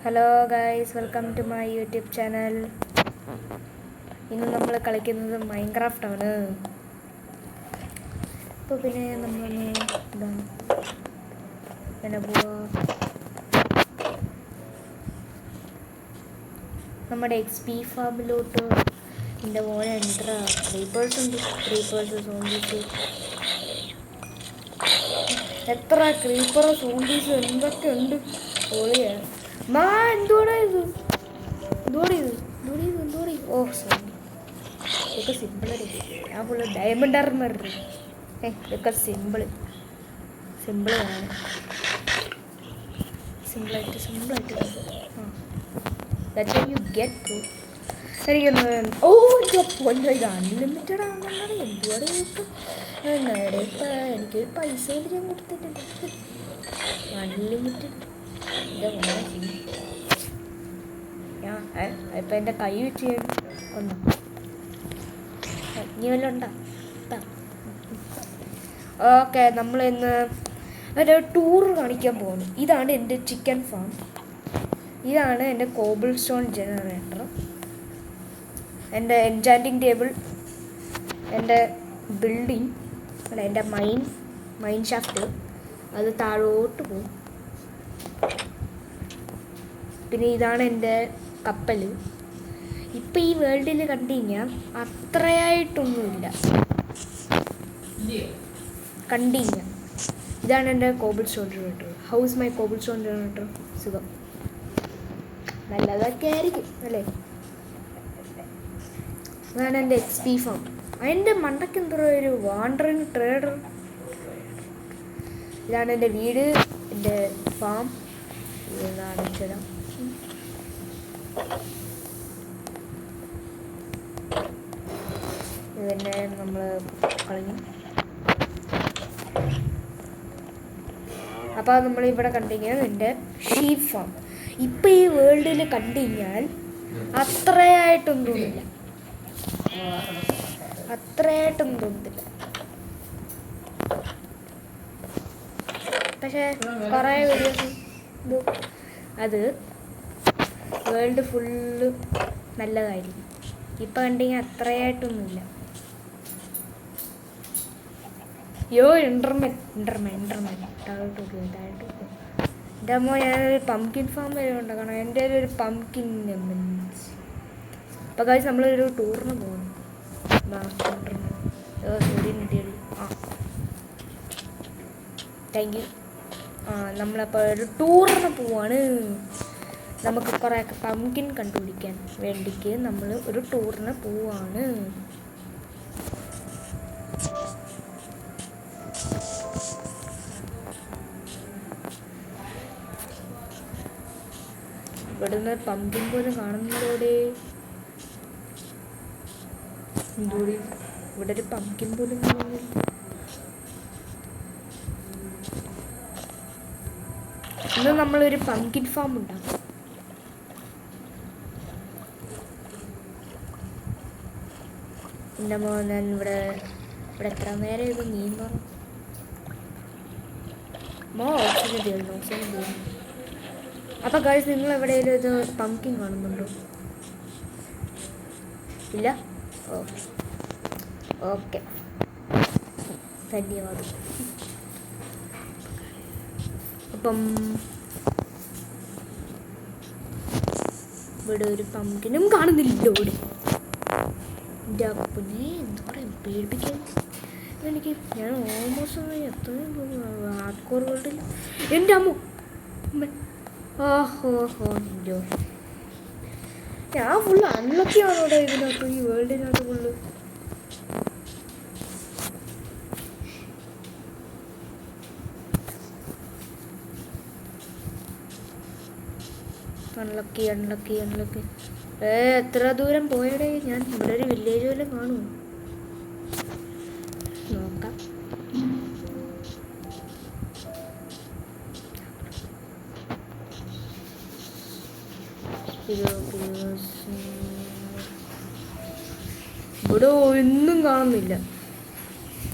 Hello guys, welcome to my YouTube channel. ഇന്ന് നമ്മൾ കളിക്കുന്നത് മൈൻക്രാഫ്റ്റ് ആണ്. അപ്പോൾ പിന്നെ നമ്മളൊന്ന് ഇതാണ് പിന്നെ പോവാ നമ്മുടെ XP ഫാമിലോട്ട്. എൻ്റെ മോനെ എൻട്രാ ക്രീപ്പേഴ്സ് ഉണ്ട്, ക്രീപ്പേഴ്സ് സോംബീസ്, എത്ര ക്രീപ്പറോ സോംബീസ് എന്തൊക്കെ ഉണ്ട്. പൊളിയാണ് മാ. എന്തോടാ ഇത്, ഓ സോറി, ഇതൊക്കെ സിമ്പിളടി. ഞാൻ ഫുള്ള് ഡയമണ്ട് ആർമർ. ഇതൊക്കെ സിമ്പിളാണ്, സിമ്പിളായിട്ട് യു ഗെറ്റ് ത്രൂ. എനിക്കൊന്ന് ഓ പൊന്നോ, ഇത് അൺലിമിറ്റഡ് ആണെന്നുള്ളത് എന്തുവാടെ കിട്ടും. എനിക്ക് പൈസ കൊണ്ട് ഞാൻ കൊടുത്തിട്ടുണ്ട്. അൺലിമിറ്റഡ് ഇപ്പം എൻ്റെ കൈ വെച്ച് ഒന്നും ഇനി വല്ലതും ഉണ്ടോ? ഓക്കെ, നമ്മൾ ഇന്ന് ഒരു ടൂർ കാണിക്കാൻ പോകുന്നു. ഇതാണ് എൻ്റെ ചിക്കൻ ഫാം, ഇതാണ് എൻ്റെ കോബിൾ സ്റ്റോൺ ജനറേറ്റർ, എൻ്റെ എൻചാൻറ്റിങ് ടേബിൾ, എൻ്റെ ബിൽഡിങ്, എൻ്റെ മൈൻ ഷാഫ്റ്റ്, അത് താഴോട്ട് പോകും. പിന്നെ ഇതാണ് എൻ്റെ കപ്പൽ. ഇപ്പം ഈ വേൾഡിൽ കണ്ടു കഴിഞ്ഞാൽ അത്രയായിട്ടൊന്നുമില്ല ഇതാണ് എൻ്റെ cobble stone generator. House my cobble stone generator. സുഖം, നല്ലതൊക്കെ ആയിരിക്കും അല്ലേ. അതാണ് എൻ്റെ XP ഫാം. അതിൻ്റെ മണ്ടയ്ക്ക് എന്തോ ഒരു വാണ്ടറിങ് ട്രേഡർ. ഇതാണ് എൻ്റെ വീട്, എൻ്റെ ഫാം. അടച്ചിടാം. ഇതന്നെ നമ്മൾ കളഞ്ഞു. അപ്പോൾ നമ്മളിവിടെ കണ്ടു കഴിഞ്ഞാൽ എൻ്റെ ഷീപ്പ് ഫാം. ഇപ്പം ഈ വേൾഡിൽ കണ്ടു കഴിഞ്ഞാൽ അത്രയായിട്ടൊന്നും തോന്നില്ല. പക്ഷേ കുറേ വീഡിയോസ് അത് വേൾഡ് ഫുള്ള് നല്ലതായിരിക്കും. ഇപ്പം കണ്ടു കഴിഞ്ഞാൽ അത്രയായിട്ടൊന്നുമില്ല. ഇൻ്റർമെൻ താഴോട്ട് എൻ്റെ അമ്മ, ഞാനൊരു പംകിൻ ഫാം വരെ ഉണ്ടാക്കണം. എൻ്റെ ഒരു പംകിൻ മീൻസ്. അപ്പോൾ കാര്യം നമ്മളൊരു ടൂറിന് പോകണം. Thank you. നമ്മളപ്പോൾ ഒരു ടൂറിന് പോവാണ്. നമുക്ക് കുറേ പംകിൻ കണ്ടുപിടിക്കാൻ വേണ്ടിക്ക് നമ്മൾ ഒരു ടൂറിന് പോവാണ്. ഇവിടുന്ന് പംകിൻ പോലും കാണുന്നതോടെ എന്തോടി, ഇവിടെ ഒരു പംകിൻ പോലും കാണുന്നില്ല. ഇന്ന് നമ്മളൊരു പംകിൻ ഫാം ഉണ്ടാക്കും. എൻ്റെ മോൻ, ഞാൻ ഇവിടെ എത്ര നേരം ഇത് നീന്താം. ഓക്സിജൻ തീർന്നു. അപ്പോൾ ഗൈസ്, നിങ്ങൾ എവിടെയെങ്കിലും ഇത് പംകിൻ കാണുന്നുണ്ടോ? ഇല്ല? ഓക്കെ, ധന്യവാദം. അപ്പം ഇവിടെ ഒരു പംകിനും കാണുന്നില്ല. എൻ്റെ അപ്പനെ എന്താ പറയുക, പേടിപ്പിക്കാൻ എനിക്ക്. ഞാൻ ഓൾമോസ്റ്റ് എത്രയും ഹാർഡ് കോർ വേൾഡിൽ എൻ്റെ അമ്മ. ഓഹോ, ഞാൻ ഫുള്ള് അൺലക്കിയാണോടെ ഇതിനകത്ത്, ഈ വേൾഡിനകത്ത് ഫുള്ള്. അൺലക്കി. എത്ര ദൂരം പോയടേ ഞാൻ. ഇവിടെ ഒരു വില്ലേജ് വല്ലതും കാണുമോ നോക്കാം. ഇവിടെ ഒന്നും കാണുന്നില്ല.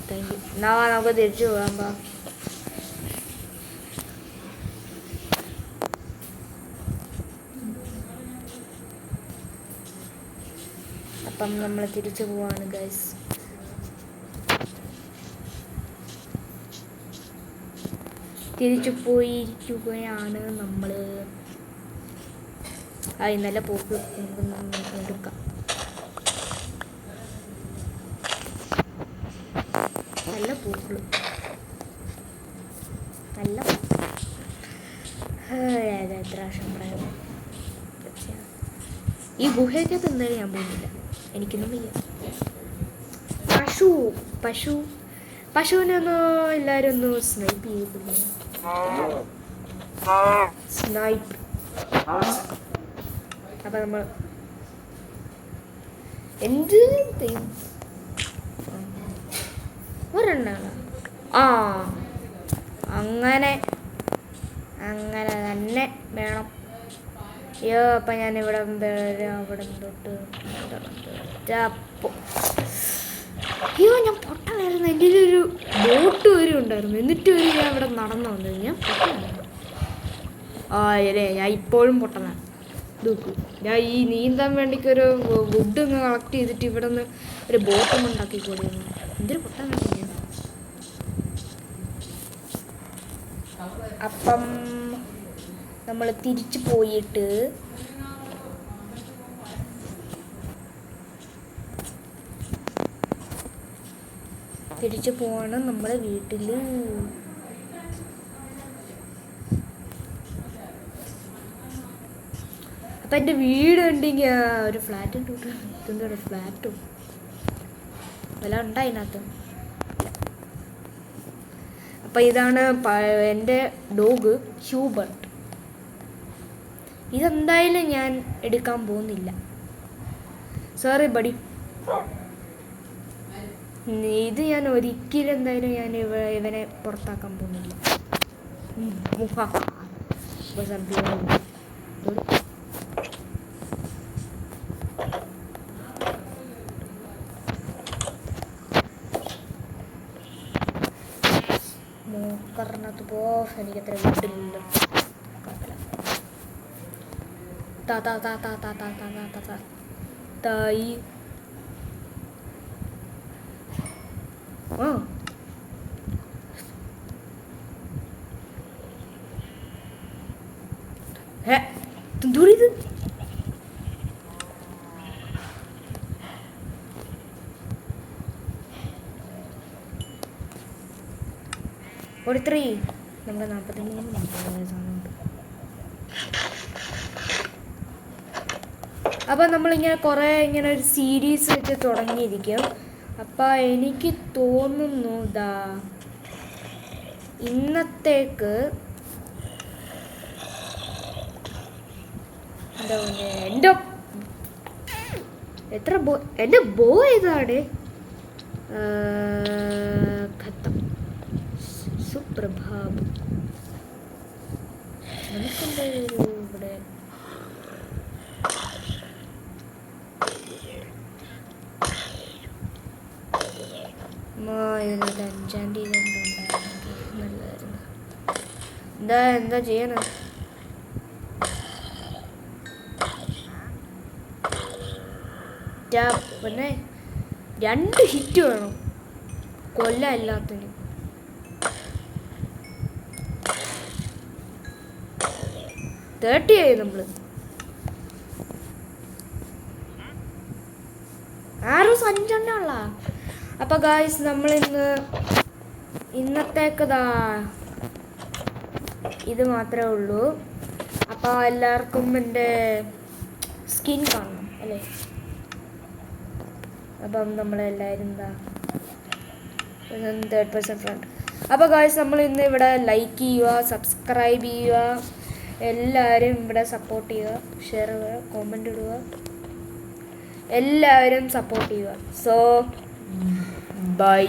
Thank you. നമുക്ക് തിരിച്ചു പോകാം. അപ്പം നമ്മൾ തിരിച്ചു പോവാണ് ഗൈസ്. തിരിച്ചു പോയിരിക്കുകയാണ് നമ്മൾ. ഇന്നലെ പോക്ക് എടുക്കാം. നല്ല പൂക്കള്, നല്ല എത്ര വർഷം പറയാം. ഈ ഗുഹയ്ക്കകത്ത് എന്തായാലും ഞാൻ പോകുന്നില്ല, എനിക്കൊന്നും വയ്യ. പശുവിനെ ഒന്ന് എല്ലാവരും ഒന്ന് സ്നൈപ്പ് ചെയ്തില്ല. സ്നൈപ്പ്. അപ്പൊ നമ്മൾ എന്ത് ഒരെണ്ണാണ്. അങ്ങനെ തന്നെ വേണം. അയ്യോ, അപ്പം ഞാൻ ഇവിടെ അവിടെ തൊട്ട് അയ്യോ ഞാൻ പൊട്ടനായിരുന്നു. എൻ്റെ ഒരു ബോട്ട് വരെ ഉണ്ടായിരുന്നു, എന്നിട്ട് വരെ ഞാൻ ഇവിടെ നടന്നു വന്നത്. ഞാൻ പൊട്ടനായിരുന്നു. ഞാൻ ഇപ്പോഴും പൊട്ടനാണ്. നോക്കൂ, ഞാൻ ഈ നീന്താൻ വേണ്ടിക്കൊരു വുഡ് ഒന്ന് കളക്ട് ചെയ്തിട്ട് ഇവിടെ നിന്ന് ഒരു ബോട്ടൊന്നും ഉണ്ടാക്കിക്കൊണ്ടിരുന്നു. എന്തൊരു പൊട്ടനാണ് ഞാൻ. അപ്പം നമ്മൾ തിരിച്ചു പോയിട്ട് പോവാണ് നമ്മുടെ വീട്ടിൽ. അപ്പം എൻ്റെ വീട് ഉണ്ടെങ്കിൽ ഒരു ഫ്ലാറ്റും ഇതെന്താ ഫ്ലാറ്റും എല്ലാം ഉണ്ടായി അതിനകത്ത്. അപ്പം ഇതാണ് എൻ്റെ ഡോഗ് ഹ്യൂബർട്ട്. ഇതെന്തായാലും ഞാൻ എടുക്കാൻ പോകുന്നില്ല, സോറി ബഡി. ഇത് ഞാൻ ഒരിക്കലും എന്തായാലും ഞാൻ ഇവനെ പുറത്താക്കാൻ പോകുന്നില്ല. മൂക്കറിനകത്ത് പോ, എനിക്കത്ര വീട്ടിലില്ല. തായി എന്തോടിത്? നമ്മുടെ 43 സാധനമുണ്ട്. അപ്പം നമ്മളിങ്ങനെ കുറേ ഇങ്ങനെ ഒരു സീരീസ് വെച്ച് തുടങ്ങിയിരിക്കും. അപ്പം എനിക്ക് തോന്നുന്നു ഇന്നത്തേക്ക് എന്താ എൻ്റെ ബോ ഏതാണ്? ഖത്തം. സുപ്രഭാതം. നമുക്കെന്തായാലും ഇവിടെ ഇതിനകത്ത് 5-ാം തീയതി ഉണ്ടായിരുന്നെങ്കിൽ നല്ലതായിരുന്നു. എന്താ ചെയ്യണം? പിന്നെ 2 ഹിറ്റ് വേണം കൊല്ല എല്ലാത്തിനും. നമ്മള് ആരോസ് 5 അപ്പൊ ഗായ്സ് നമ്മൾ ഇന്നത്തേക്ക് ഇത് മാത്രമേ ഉള്ളൂ. അപ്പോൾ എല്ലാവർക്കും എൻ്റെ സ്കിൻ കാണണം അല്ലേ? അപ്പം നമ്മളെല്ലാവരും 3% ഫ്രണ്ട്. അപ്പോൾ ഗായ്സ് നമ്മൾ ഇന്ന് ഇവിടെ ലൈക്ക് ചെയ്യുക, സബ്സ്ക്രൈബ് ചെയ്യുക, എല്ലാവരും ഇവിടെ സപ്പോർട്ട് ചെയ്യുക, ഷെയർ ചെയ്യുക, കോമൻ്റ് ഇടുക, എല്ലാവരും സപ്പോർട്ട് ചെയ്യുക. So by.